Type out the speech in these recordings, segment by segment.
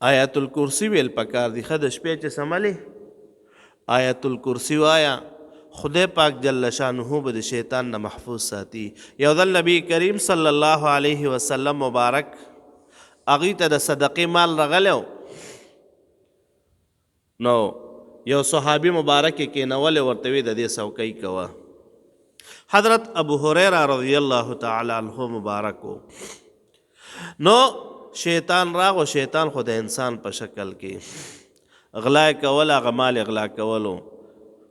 آیت الکرسی ویل پکار دی. ښه د شپې چې سملې آیت الکرسی وایا، خدای پاک جل شانه به د شیطان نه محفوظ ساتي. یو ځل نبی کریم صلی الله علیه وسلم مبارک هغوی ته د صدقې مال رغلی نو یو صحابي مبارک یې کېنولی، ورته وی د دې څوکۍ کوه. حضرت ابو هریره رضی الله تعالی عنه مبارک و. نو شیطان راغو، شیطان خو د انسان په شکل کې غلا کول، هغه مال غلا کولو.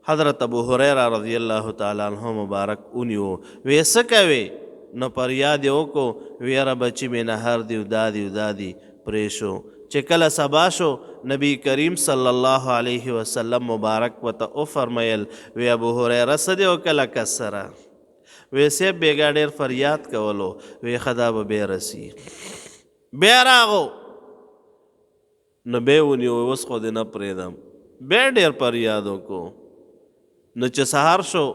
حضرت ابو هریره رضی الله تعالی عنه مبارک اونیو، وی څه کوې؟ نو فریاد یې وکړو، وی یاره بچي مې نهر دی او دا دی او دا دی پرېښو. چې کله سبا شو نبی کریم صلی الله علیه وسلم مبارک ورته وفرمیل، وی ابو هریره څه دی وکړه کس سره؟ وی صاحب بیګا ډېر فریاد کولو. وی ښه دا به بیا رسي. بیا راغو نو بیا ونیو، اوس خو دې نه پرېږدم. بیا ډېر فریاد وکړو. نو چې سهار شو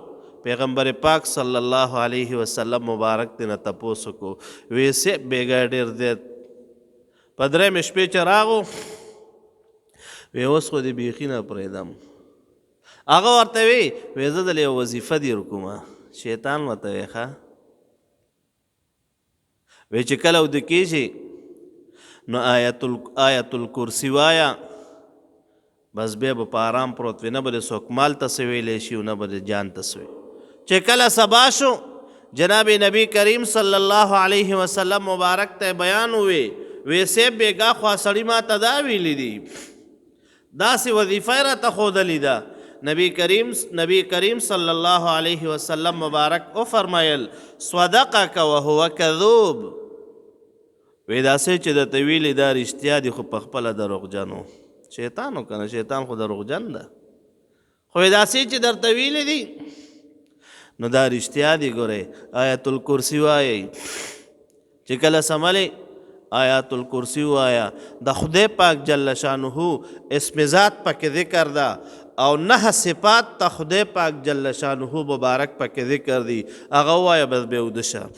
پیغمبر پاک صلی الله علیه وسلم مبارک تېنه تپوس وکړو، وی صاحب بیګا ډېر زیات. په درېیمې شپې چې راغو وی اوس خو دې بیخي نه پرېږدم. هغه ورته وی زه دلې یو وظیفه دې کومه. شیطان ورته وی ښه. وی چې کله وده کېږي نو آیت الکرسی وایا، بس بیا به په آرام پروت وي، نه به د څوک مال ته څه ویلی شي او نه به د جان ته څه وي. چې کله سبا شو جناب نبی کریم صلی الله علیه وسلم مبارک ته بیان وی، وی صاحب بیګا خوا سړي ما ته دا ویلي دي، داسې وظیفه یې راته ښودلې ده. نبی کریم صلی الله علیه وسلم مبارک وفرمایل صدقک وهو کذوب. وی داسې چې درته ویلي دا رښتیا دي خو پخپله دروغجن و. شیطان و که نه، شیطان خو دروغجن ده. خو داسې چې درته ویلي دي نو دا رښتیا دي. ګورئ آیت الکرسی وایئ، چې کله سملی آیات الکرسی وایا، د خدای پاک جل شانه اسم ذات پکې ذکر ده او 9 صفات ته خدای پاک جل شانه مبارک پکې ذکر دي. هغه وایا بس بیا وده شه.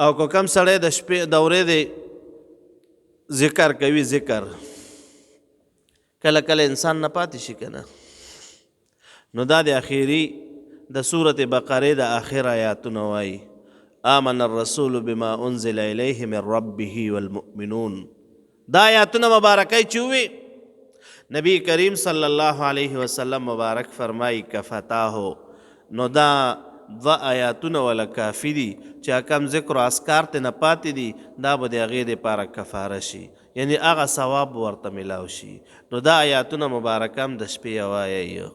او که کم سړی د شپې د ورځې ذکر کوي، ذکر کله کله انسان نه پاتې شي که نه، نو دا د اخیری د سورت بقره د آخر آیاتونه وایي، آمن الرسول بما انزل الیه من ربه والمؤمنون. دا آیاتونه مبارکی چې وي نبی کریم صلی الله علیه وسلم مبارک فرمایي کفتاهو، نو دا 2 آیاتونه ولا کافي دي چې کم ذکر و اذکار ته نه پاتې دي، دا به د هغې دپاره کفاره شي، یعنی هغه ثواب ورته میلاو شي. نو دا آیاتونه مبارکه هم د شپې وایئ.